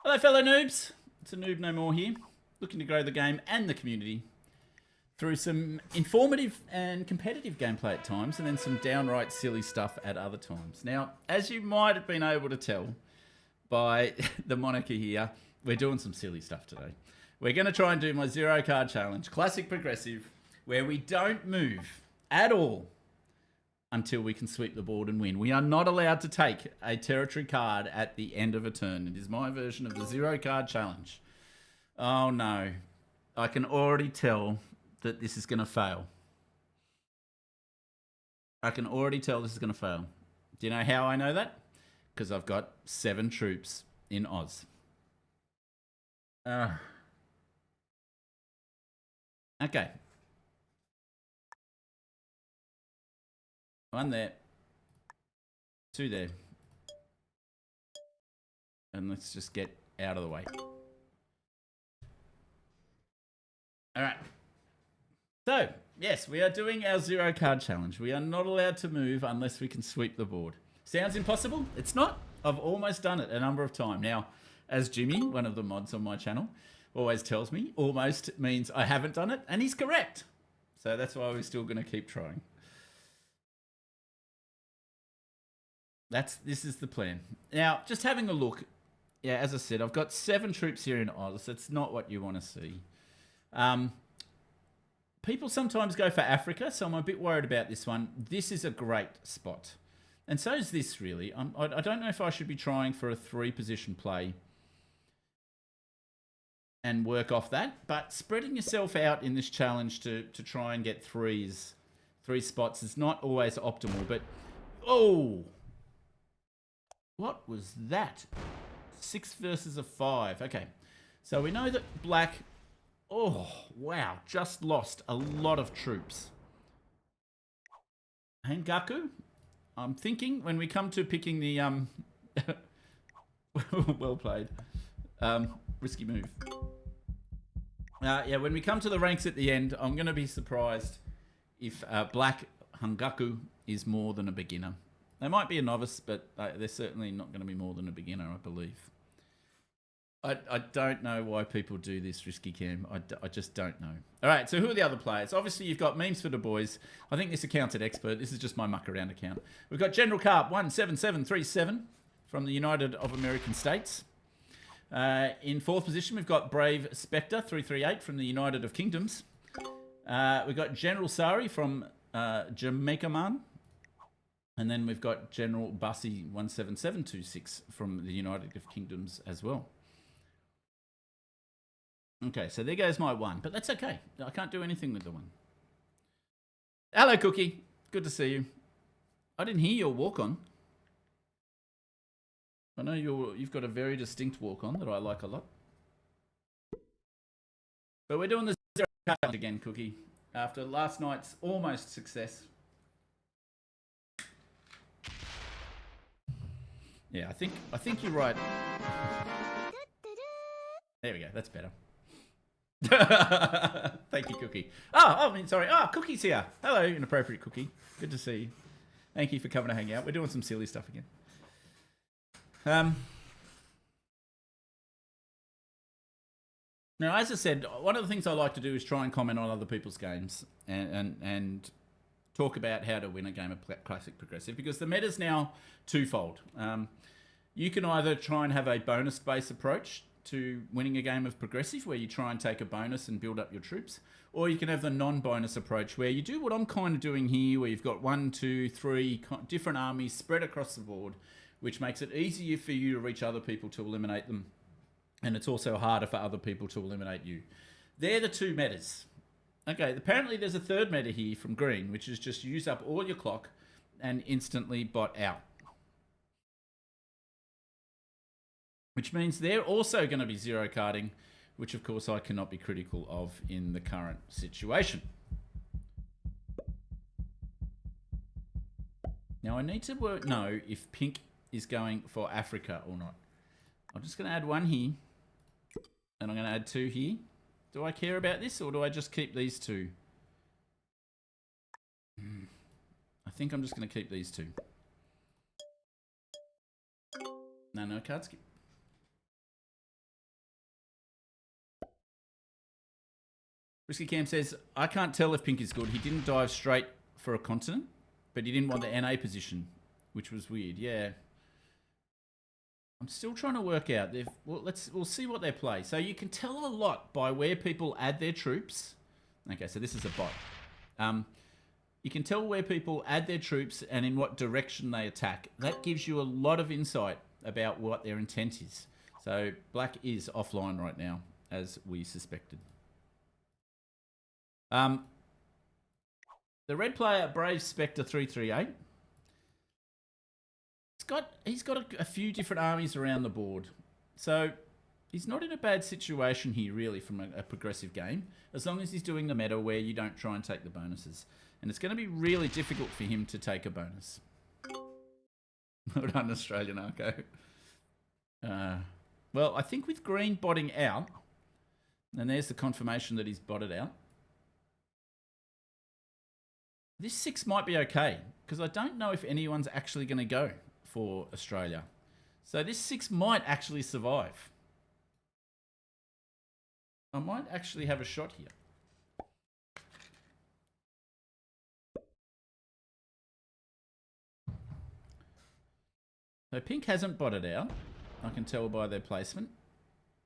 Hello, fellow noobs. It's a Noob No More here, looking to grow the game and the community through some informative and competitive gameplay at times, and then some downright silly stuff at other times. Now, as you might have been able to tell by the moniker here, we're doing some silly stuff today. We're going to try and do my zero card challenge, classic progressive, where we don't move at all until we can sweep the board and win. We are not allowed to take a territory card at the end of a turn. It is my version of the zero card challenge. Oh no, I can already tell that this is going to fail. I can already tell this is going to fail. Do you know how I know that? Because I've got 7 troops in Oz. Okay. 1 there. 2 there. And let's just get out of the way. Alright. So, yes, we are doing our zero card challenge. We are not allowed to move unless we can sweep the board. Sounds impossible? It's not. I've almost done it a number of times. Now, as Jimmy, one of the mods on my channel, always tells me, almost means I haven't done it, and he's correct. So that's why we're still going to keep trying. This is the plan. Now, just having a look. Yeah, as I said, I've got 7 troops here in Oz. That's not what you want to see. People sometimes go for Africa, so I'm a bit worried about this one. This is a great spot. And so is this, really. I don't know if I should be trying for a 3-position play and work off that, but spreading yourself out in this challenge to try and get 3 spots is not always optimal, but... Oh! What was that? 6 versus a 5. Okay. So we know that black... Oh, wow. Just lost a lot of troops. Hangaku? I'm thinking when we come to picking the... well played. Risky move. Yeah, when we come to the ranks at the end, I'm going to be surprised if black Hangaku is more than a beginner. They might be a novice, but they're certainly not going to be more than a beginner, I believe. I don't know why people do this risky cam. I just don't know. All right, so who are the other players? Obviously, you've got Memes for the Boys. I think this account's at expert. This is just my muck around account. We've got General Carp 17737 from the United of American States. In 4th position, we've got Brave Spectre 338 from the United of Kingdoms. We've got General Sari from Jamaica Man. And then we've got General Bussy 17726 from the United of Kingdoms as well. Okay, so there goes my 1, but that's okay. I can't do anything with the 1. Hello, Cookie. Good to see you. I didn't hear your walk-on. I know you've got a very distinct walk-on that I like a lot. But we're doing the zero challenge again, Cookie, after last night's almost success. Yeah, I think you're right. There we go. That's better. Thank you, Cookie. Sorry. Cookie's here. Hello, inappropriate Cookie. Good to see you. Thank you for coming to hang out. We're doing some silly stuff again. Now, as I said, one of the things I like to do is try and comment on other people's games and talk about how to win a game of Classic Progressive, because the meta's now twofold. You can either try and have a bonus-based approach to winning a game of Progressive, where you try and take a bonus and build up your troops, or you can have the non-bonus approach, where you do what I'm kind of doing here, where you've got 1, 2, 3 different armies spread across the board, which makes it easier for you to reach other people to eliminate them, and it's also harder for other people to eliminate you. They're the 2 metas. Okay, apparently there's a 3rd meta here from green, which is just use up all your clock and instantly bot out. Which means they're also going to be zero carding, which of course I cannot be critical of in the current situation. Now I need to know if pink is going for Africa or not. I'm just going to add 1 here, and I'm going to add 2 here. Do I care about this, or do I just keep these 2? I think I'm just going to keep these 2. No card skip. Risky Cam says, I can't tell if Pink is good. He didn't dive straight for a continent, but he didn't want the NA position, which was weird. Yeah. I'm still trying to work out. We'll see what they play. So you can tell a lot by where people add their troops. Okay, so this is a bot. You can tell where people add their troops and in what direction they attack. That gives you a lot of insight about what their intent is. So Black is offline right now, as we suspected. The red player, Brave Spectre 338. He's got a few different armies around the board. So he's not in a bad situation here, really, from a progressive game, as long as he's doing the meta where you don't try and take the bonuses. And it's going to be really difficult for him to take a bonus. Well done, Australian Arco. Well, I think with green botting out, and there's the confirmation that he's botted out, this 6 might be okay, because I don't know if anyone's actually going to go for Australia. So this 6 might actually survive. I might actually have a shot here. So Pink hasn't botted out. I can tell by their placement.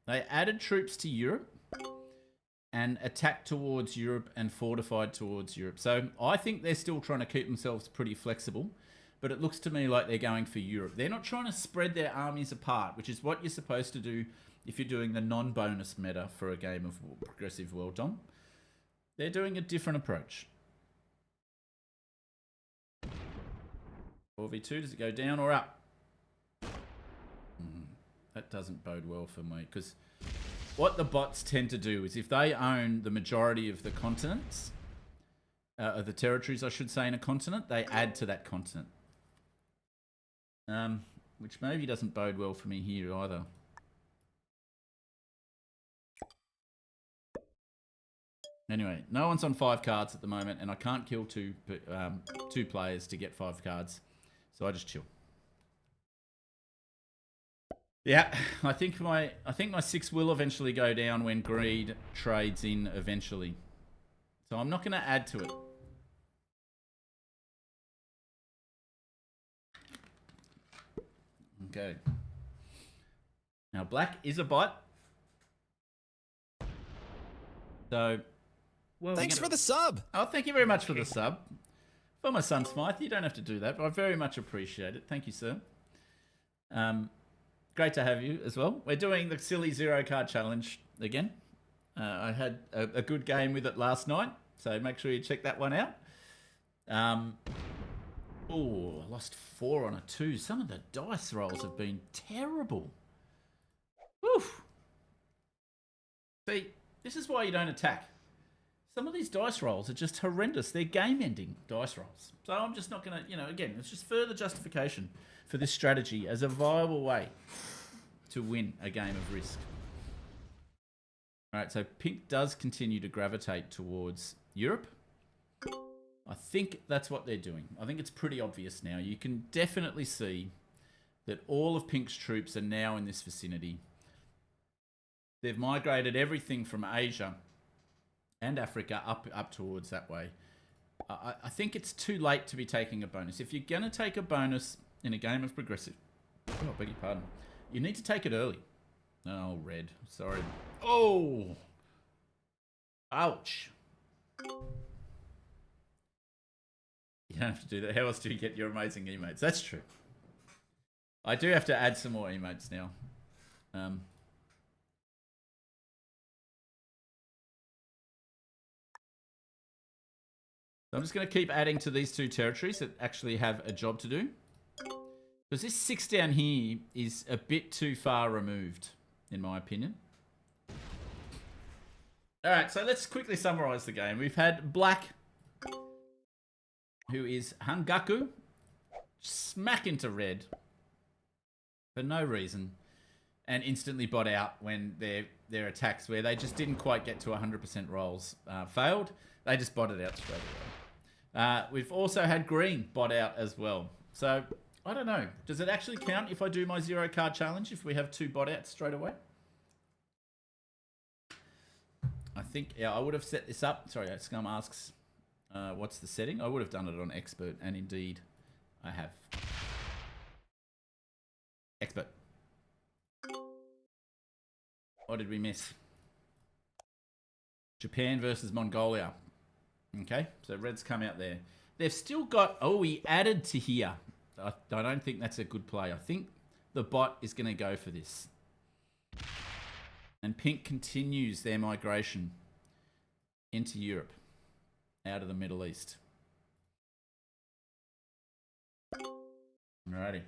They added troops to Europe and attacked towards Europe and fortified towards Europe. So I think they're still trying to keep themselves pretty flexible, but it looks to me like they're going for Europe. They're not trying to spread their armies apart, which is what you're supposed to do if you're doing the non-bonus meta for a game of Progressive World Dom. They're doing a different approach. 4v2, does it go down or up? That doesn't bode well for me, because what the bots tend to do is if they own the majority of the continents, of the territories, I should say, in a continent, they add to that continent. Which maybe doesn't bode well for me here either. Anyway, no one's on 5 cards at the moment, and I can't kill two players to get 5 cards, so I just chill. Yeah, I think my 6 will eventually go down when greed trades in eventually. So I'm not going to add to it. Okay. Now Black is a bot. So thanks for the sub. Oh, thank you very much for the sub. For my son Smythe, you don't have to do that, but I very much appreciate it. Thank you, sir. Great to have you as well. We're doing the silly 0 card challenge again. I had a good game with it last night, so make sure you check that one out. Oh, I lost 4 on a 2. Some of the dice rolls have been terrible. Woof. See, this is why you don't attack. Some of these dice rolls are just horrendous. They're game-ending dice rolls. So I'm just not going to, again, it's just further justification for this strategy as a viable way to win a game of Risk. All right, so Pink does continue to gravitate towards Europe. I think that's what they're doing. I think it's pretty obvious now. You can definitely see that all of Pink's troops are now in this vicinity. They've migrated everything from Asia and Africa up towards that way. I think it's too late to be taking a bonus. If you're going to take a bonus in a game of Progressive, oh, beg your pardon, you need to take it early. Oh, red. Sorry. Oh! Ouch. You don't have to do that. How else do you get your amazing emotes? That's true. I do have to add some more emotes now. So I'm just going to keep adding to these 2 territories that actually have a job to do. Because this 6 down here is a bit too far removed, in my opinion. Alright, so let's quickly summarise the game. We've had Black, who is Hangaku, smack into red for no reason, and instantly bot out when their attacks, where they just didn't quite get to 100% rolls, failed. They just botted out straight away. We've also had Green bot out as well. So, I don't know. Does it actually count if I do my 0 card challenge if we have 2 bot outs straight away? I think, yeah, I would have set this up. Sorry, Scum asks, what's the setting? I would have done it on expert, and indeed, I have. Expert. What did we miss? Japan versus Mongolia. Okay, so Red's come out there. They've still got... Oh, he added to here. I don't think that's a good play. I think the bot is going to go for this. And Pink continues their migration into Europe, out of the Middle East. Alrighty.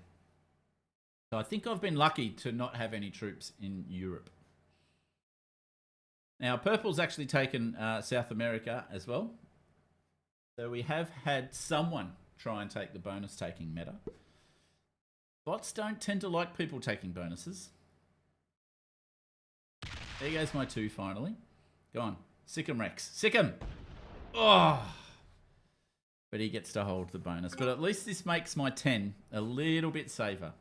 So I think I've been lucky to not have any troops in Europe. Now, Purple's actually taken South America as well. So we have had someone try and take the bonus taking meta. Bots don't tend to like people taking bonuses. There goes my 2 finally. Go on. Sick him, Rex. Sick him! Oh! But he gets to hold the bonus. But at least this makes my 10 a little bit safer.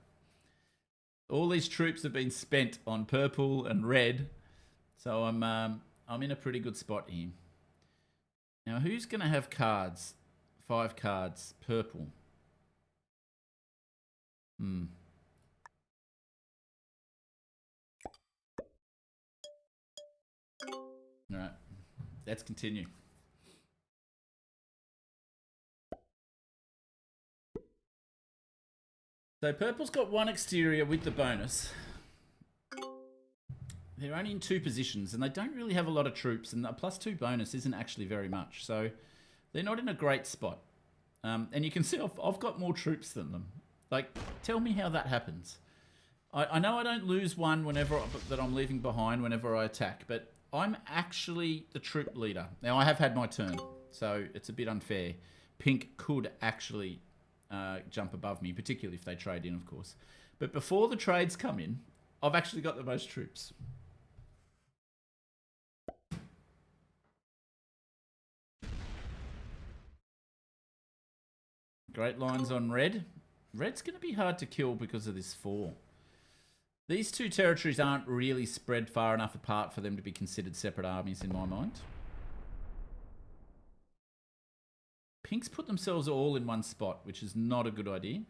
All these troops have been spent on purple and red. So I'm in a pretty good spot here. Now, who's going to have cards? 5 cards. Purple. All right. Let's continue. So purple's got 1 exterior with the bonus. They're only in 2 positions, and they don't really have a lot of troops, and a +2 bonus isn't actually very much. So they're not in a great spot. And you can see I've got more troops than them. Like, tell me how that happens. I know I don't lose 1 whenever that I'm leaving behind whenever I attack, but I'm actually the troop leader. Now, I have had my turn, so it's a bit unfair. Pink could actually jump above me, particularly if they trade in, of course. But before the trades come in, I've actually got the most troops. Great lines on red. Red's going to be hard to kill because of this 4. These 2 territories aren't really spread far enough apart for them to be considered separate armies in my mind. Pink's put themselves all in 1 spot, which is not a good idea.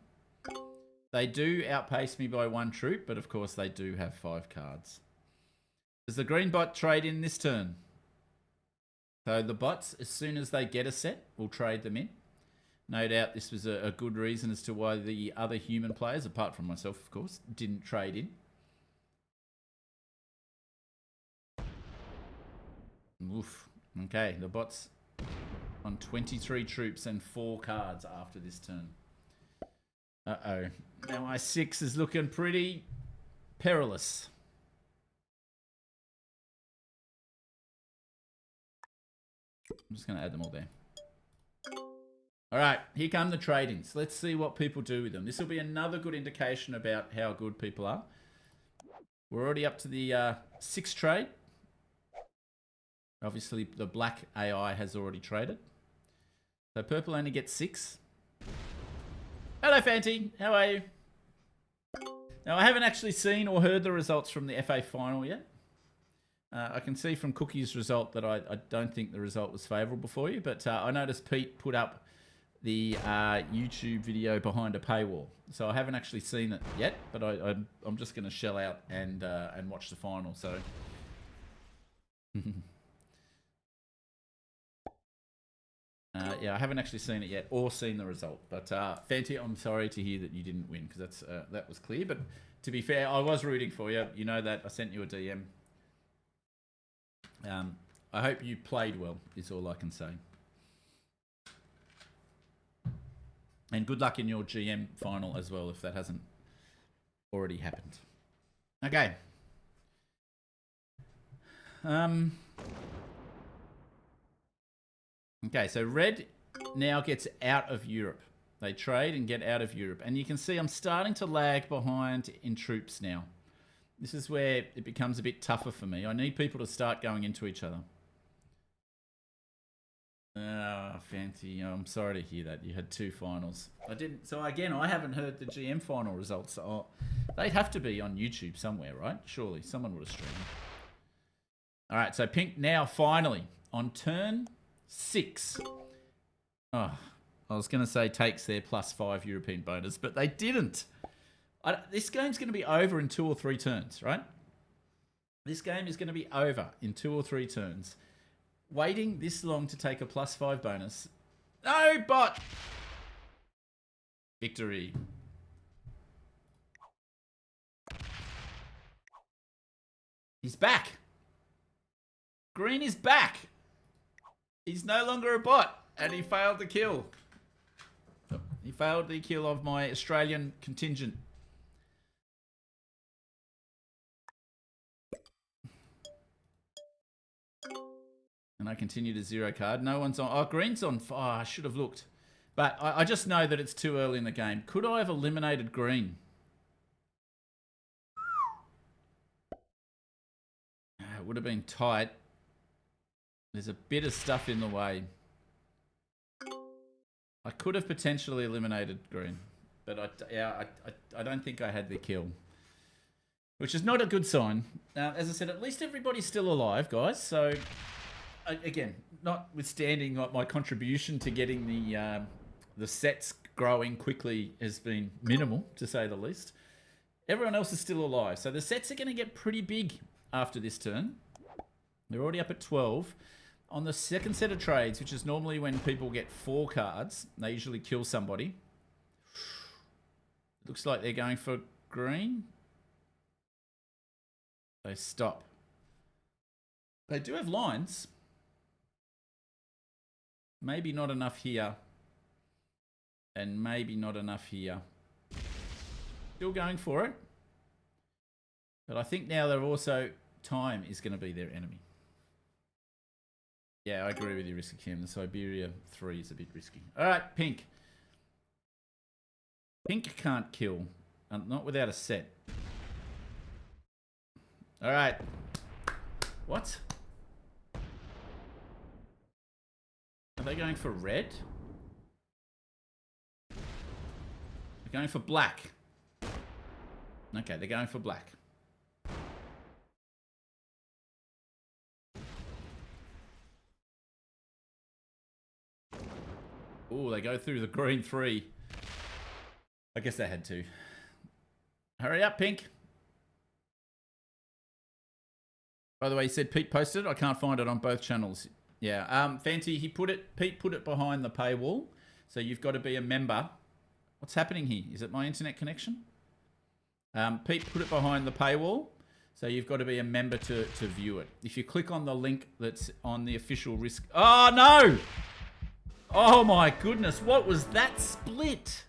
They do outpace me by 1 troop, but of course they do have 5 cards. Does the green bot trade in this turn? So the bots, as soon as they get a set, will trade them in. No doubt this was a good reason as to why the other human players, apart from myself, of course, didn't trade in. Oof. Okay, the bots on 23 troops and 4 cards after this turn. Uh-oh. Now my 6 is looking pretty perilous. I'm just going to add them all there. All right, here come the trade-ins. Let's see what people do with them. This will be another good indication about how good people are. We're already up to the 6th trade. Obviously, the black AI has already traded. So purple only gets 6. Hello, Fanti. How are you? Now, I haven't actually seen or heard the results from the FA final yet. I can see from Cookie's result that I don't think the result was favourable for you, but I noticed Pete put up the YouTube video behind a paywall. So I haven't actually seen it yet, but I'm just going to shell out and watch the final. So yeah, I haven't actually seen it yet or seen the result. But Fanti, I'm sorry to hear that you didn't win because that was clear. But to be fair, I was rooting for you. You know that. I sent you a DM. I hope you played well, is all I can say. And good luck in your GM final as well, if that hasn't already happened. Okay. Okay, so red now gets out of Europe. They trade and get out of Europe. And you can see I'm starting to lag behind in troops now. This is where it becomes a bit tougher for me. I need people to start going into each other. Oh, Fancy. I'm sorry to hear that. You had 2 finals. I didn't. So again, I haven't heard the GM final results. Oh, they'd have to be on YouTube somewhere, right? Surely someone would have streamed. All right, so pink now finally on turn 6. Oh, I was going to say takes their +5 European bonus, but they didn't. This game's going to be over in 2 or 3 turns, right? This game is going to be over in 2 or 3 turns. Waiting this long to take a +5 bonus. No, bot! Victory. He's back. Green is back. He's no longer a bot, and he failed the kill. He failed the kill of my Australian contingent. And I continue to 0 card. No one's on. Oh, green's on. Oh, I should have looked. But I just know that it's too early in the game. Could I have eliminated green? It would have been tight. There's a bit of stuff in the way. I could have potentially eliminated green. But I don't think I had the kill. Which is not a good sign. Now, as I said, at least everybody's still alive, guys. So, again, notwithstanding my contribution to getting the sets growing quickly has been minimal, to say the least. Everyone else is still alive. So the sets are going to get pretty big after this turn. They're already up at 12. On the second set of trades, which is normally when people get 4 cards, they usually kill somebody. Looks like they're going for green. They stop. They do have lines. Maybe not enough here. And maybe not enough here. Still going for it. But I think now they're also... Time is going to be their enemy. Yeah, I agree with you, Risky Kim. The Siberia 3 is a bit risky. All right, pink. Pink can't kill. Not without a set. All right. What? Are they going for red? They're going for black. Okay, they're going for black. Oh, they go through the green 3. I guess they had to. Hurry up, pink. By the way, he said Pete posted it. I can't find it on both channels. Yeah, Fancy, Pete put it behind the paywall. So you've got to be a member. What's happening here? Is it my internet connection? Pete put it behind the paywall. So you've got to be a member to view it. If you click on the link that's on the official Risk... Oh, no! Oh, my goodness. What was that split?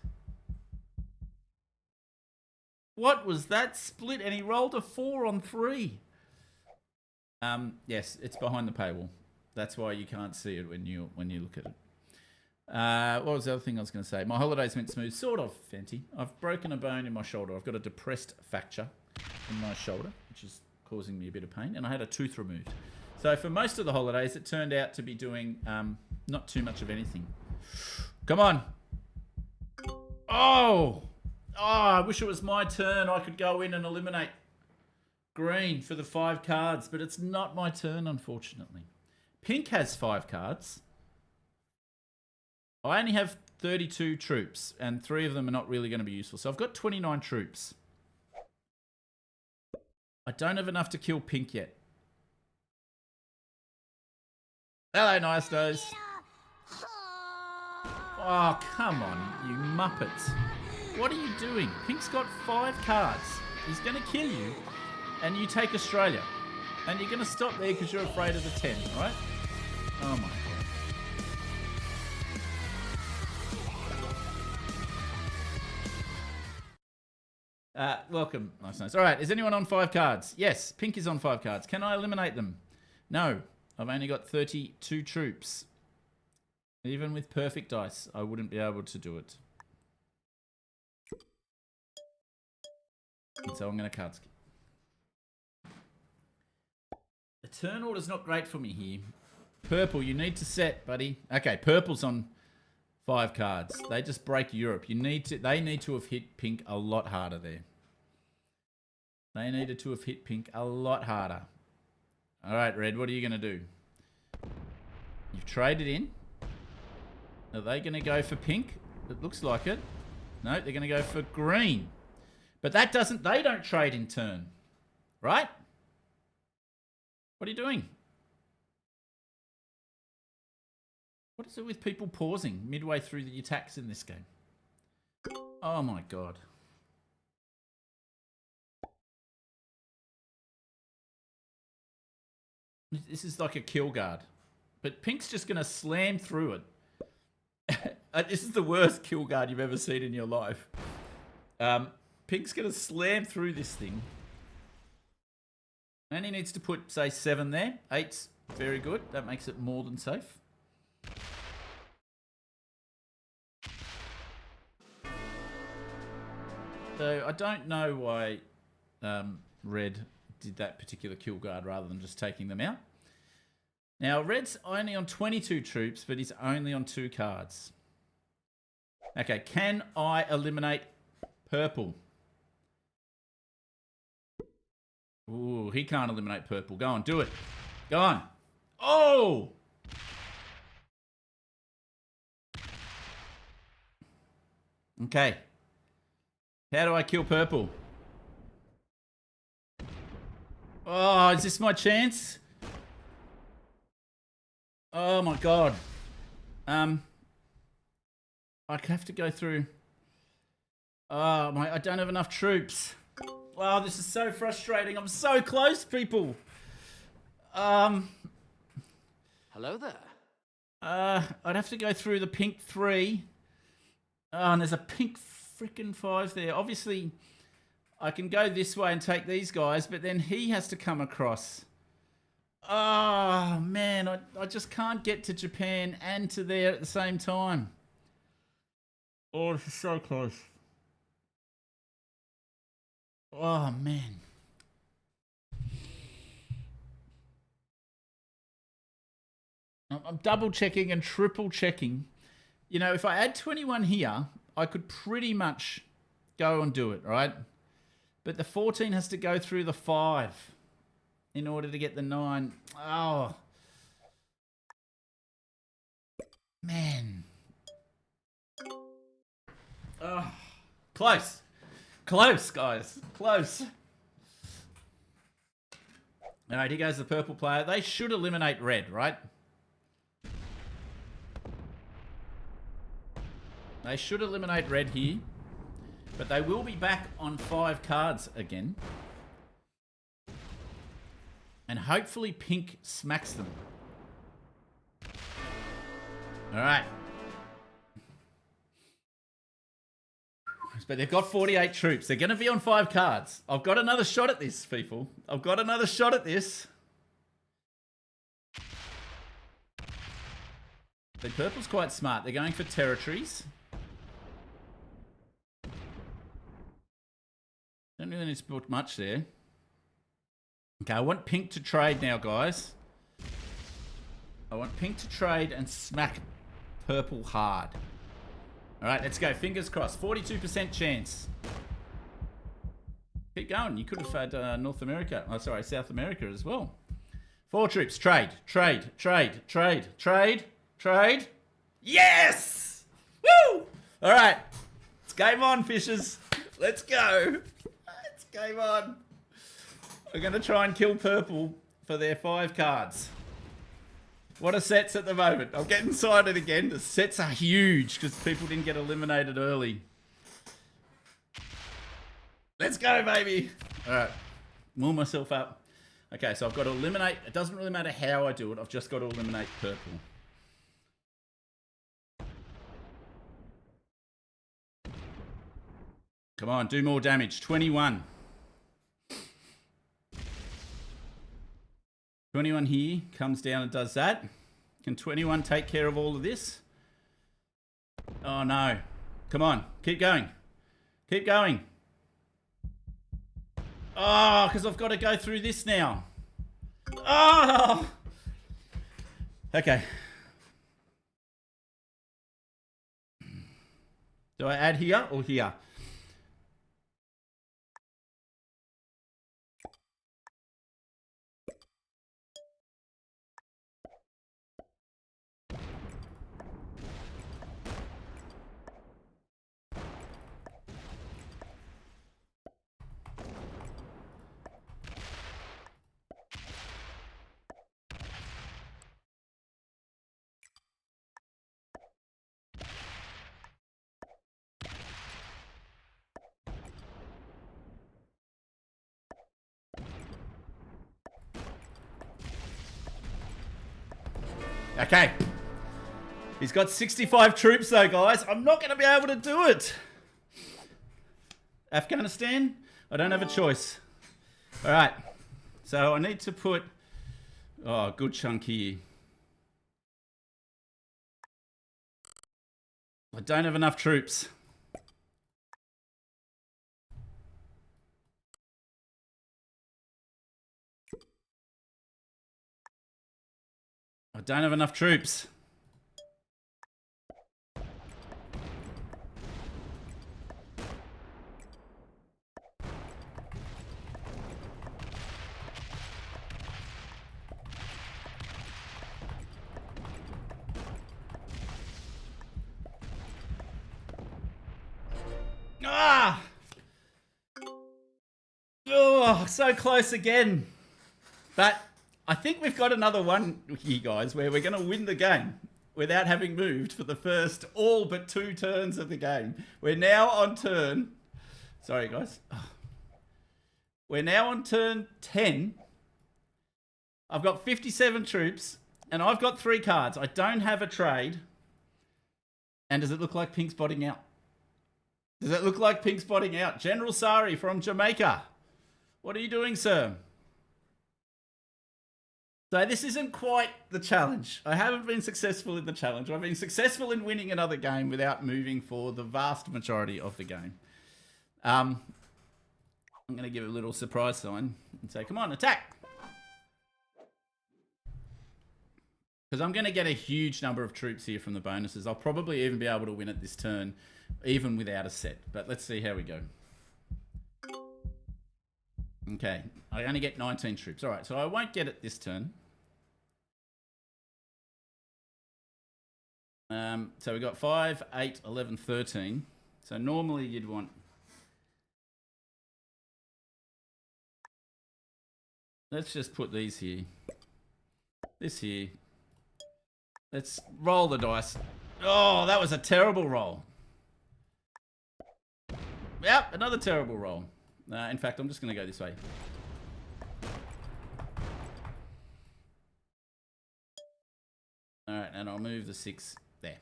What was that split? And he rolled a 4 on 3. Yes, it's behind the paywall. That's why you can't see it when you look at it. What was the other thing I was going to say? My holidays went smooth. Sort of, Fenty. I've broken a bone in my shoulder. I've got a depressed fracture in my shoulder, which is causing me a bit of pain. And I had a tooth removed. So for most of the holidays, it turned out to be doing not too much of anything. Come on. Oh, I wish it was my turn. I could go in and eliminate green for the 5 cards, but it's not my turn, unfortunately. Pink has 5 cards. I only have 32 troops, and 3 of them are not really going to be useful. So I've got 29 troops. I don't have enough to kill pink yet. Hello, Nice Nose. Oh, come on, you muppets. What are you doing? Pink's got 5 cards. He's going to kill you, and you take Australia. And you're going to stop there because you're afraid of the 10, right? Oh, my God. Welcome. Nice. All right, is anyone on 5 cards? Yes, Pink is on 5 cards. Can I eliminate them? No. I've only got 32 troops. Even with perfect dice, I wouldn't be able to do it. And so I'm going to card skip. The turn order's not great for me here. Purple, you need to set, buddy. Okay, purple's on 5 cards. They just break Europe. They need to have hit pink a lot harder there. They needed to have hit pink a lot harder. All right, Red, what are you going to do? You've traded in. Are they going to go for pink? It looks like it. No, they're going to go for green. But that doesn't... They don't trade in turn. Right? What are you doing? What is it with people pausing midway through the attacks in this game? Oh my god. This is like a kill guard. But Pink's just going to slam through it. This is the worst kill guard you've ever seen in your life. Pink's going to slam through this thing. And he needs to put, say, 7 there. 8's very good. That makes it more than safe. So I don't know why Red did that particular kill guard rather than just taking them out. Now, Red's only on 22 troops, but he's only on 2 cards. Okay, can I eliminate purple? Ooh, he can't eliminate purple. Go on, do it. Go on. Oh! Okay. How do I kill purple? Oh, is this my chance? Oh my god. I have to go through. Oh my, I don't have enough troops. Wow, this is so frustrating. I'm so close, people. Hello there. I'd have to go through the pink 3. Oh, and there's a pink freaking 5 there. Obviously, I can go this way and take these guys, but then he has to come across. Oh, man, I just can't get to Japan and to there at the same time. Oh, this is so close. Oh, man. I'm double checking and triple checking. You know, if I add 21 here, I could pretty much go and do it, right? But the 14 has to go through the 5 in order to get the 9. Oh. Man. Oh. Close. Close, guys. Close. All right, here goes the purple player. They should eliminate red, right? They should eliminate red here. But they will be back on 5 cards again. And hopefully pink smacks them. Alright. But they've got 48 troops. They're going to be on 5 cards. I've got another shot at this, people. I've got another shot at this. The purple's quite smart. They're going for territories. Don't really need to put much there. Okay, I want pink to trade now, guys. I want pink to trade and smack purple hard. All right, let's go. Fingers crossed. 42% chance. Keep going. You could have had North America. Oh, sorry, South America as well. 4 troops. Trade. Trade. Trade. Trade. Trade. Trade. Yes! Woo! All right. It's game on, fishers. Let's go. It's game on. We're going to try and kill purple for their 5 cards. What are sets at the moment? I'm getting excited again. The sets are huge because people didn't get eliminated early. Let's go, baby. All right. Warm myself up. Okay, so I've got to eliminate. It doesn't really matter how I do it. I've just got to eliminate purple. Come on, do more damage. 21. 21 here comes down and does that. Can 21 take care of all of this? Oh no. Come on, keep going. Keep going. Oh, because I've got to go through this now. Oh! Okay. Do I add here or here? Okay. He's got 65 troops though, guys. I'm not going to be able to do it. Afghanistan? I don't have a choice. All right. So I need to put... Oh, a good chunk here. I don't have enough troops. I don't have enough troops. Ah! Oh, so close again. But I think we've got another one here, guys, where we're going to win the game without having moved for the first all but 2 turns of the game. We're now on turn... Sorry, guys. We're now on turn 10. I've got 57 troops, and I've got 3 cards. I don't have a trade. And does it look like Pink's botting out? Does it look like Pink's botting out? General Sari from Jamaica. What are you doing, sir? So this isn't quite the challenge. I haven't been successful in the challenge. I've been successful in winning another game without moving for the vast majority of the game. I'm going to give a little surprise sign and say, come on, attack. Because I'm going to get a huge number of troops here from the bonuses. I'll probably even be able to win it this turn, even without a set. But let's see how we go. Okay, I only get 19 troops. All right, so I won't get it this turn. So we got 5, 8, 11, 13. So normally you'd want... Let's just put these here. This here. Let's roll the dice. Oh, that was a terrible roll. Yep, another terrible roll. In fact, I'm just going to go this way. All right, and I'll move the 6 there.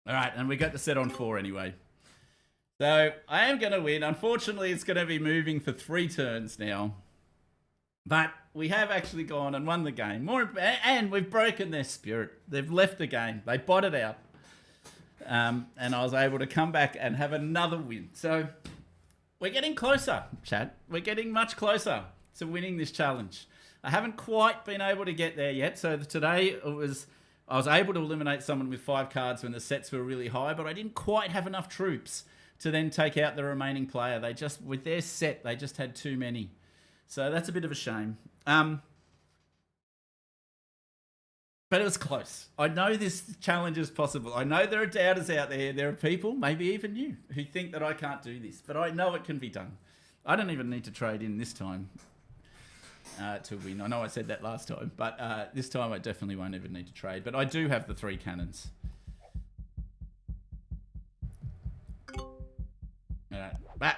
All right, and we got the set on 4 anyway. So I am going to win. Unfortunately, it's going to be moving for 3 turns now. But we have actually gone and won the game. And we've broken their spirit. They've left the game. They botted out. And I was able to come back and have another win. So we're getting closer, Chad. We're getting much closer to winning this challenge. I haven't quite been able to get there yet. So today I was able to eliminate someone with 5 cards when the sets were really high, but I didn't quite have enough troops to then take out the remaining player. They just, with their set, they just had too many. So that's a bit of a shame. But it was close. I know this challenge is possible. I know there are doubters out there. There are people, maybe even you, who think that I can't do this. But I know it can be done. I don't even need to trade in this time to win. I know I said that last time. But this time I definitely won't even need to trade. But I do have the 3 cannons. All right. But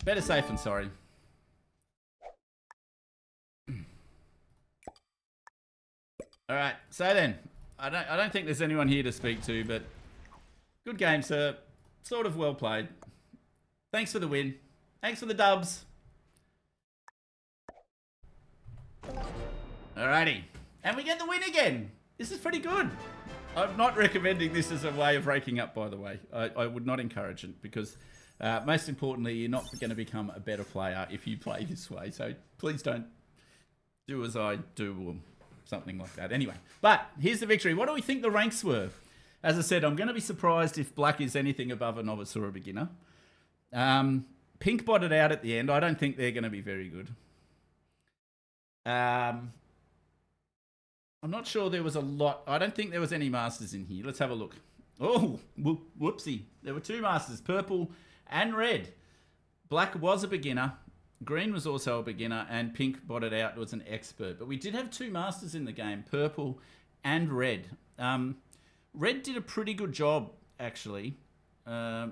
better safe than sorry. All right, so then, I don't think there's anyone here to speak to, but good game, sir. Sort of well played. Thanks for the win. Thanks for the dubs. Alrighty, and we get the win again. This is pretty good. I'm not recommending this as a way of raking up, by the way. I would not encourage it because, most importantly, you're not going to become a better player if you play this way. So please don't do as I do. Or something like that. Anyway, but here's the victory. What do we think the ranks were? As I said, I'm going to be surprised if black is anything above a novice or a beginner. Pink botted out at the end. I don't think they're going to be very good. I'm not sure there was a lot. I don't think there was any masters in here. Let's have a look. Oh, whoopsie. There were 2 masters, purple and red. Black was a beginner. Green was also a beginner, and pink botted out was an expert. But we did have 2 masters in the game, purple and red. Red did a pretty good job, actually. So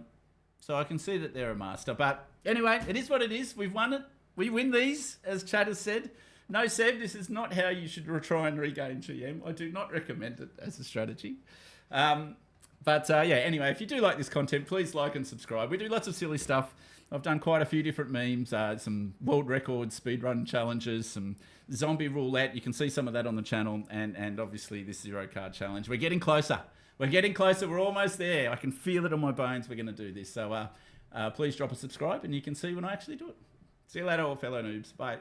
I can see that they're a master. But anyway, it is what it is. We've won it. We win these, as Chad has said. No, Seb, this is not how you should try and regain GM. I do not recommend it as a strategy. Anyway, if you do like this content, please like and subscribe. We do lots of silly stuff. I've done quite a few different memes, some world record speedrun challenges, some zombie roulette. You can see some of that on the channel, and obviously this zero card challenge. We're getting closer. We're almost there. I can feel it on my bones. We're going to do this. So please drop a subscribe, and you can see when I actually do it. See you later, all fellow noobs. Bye.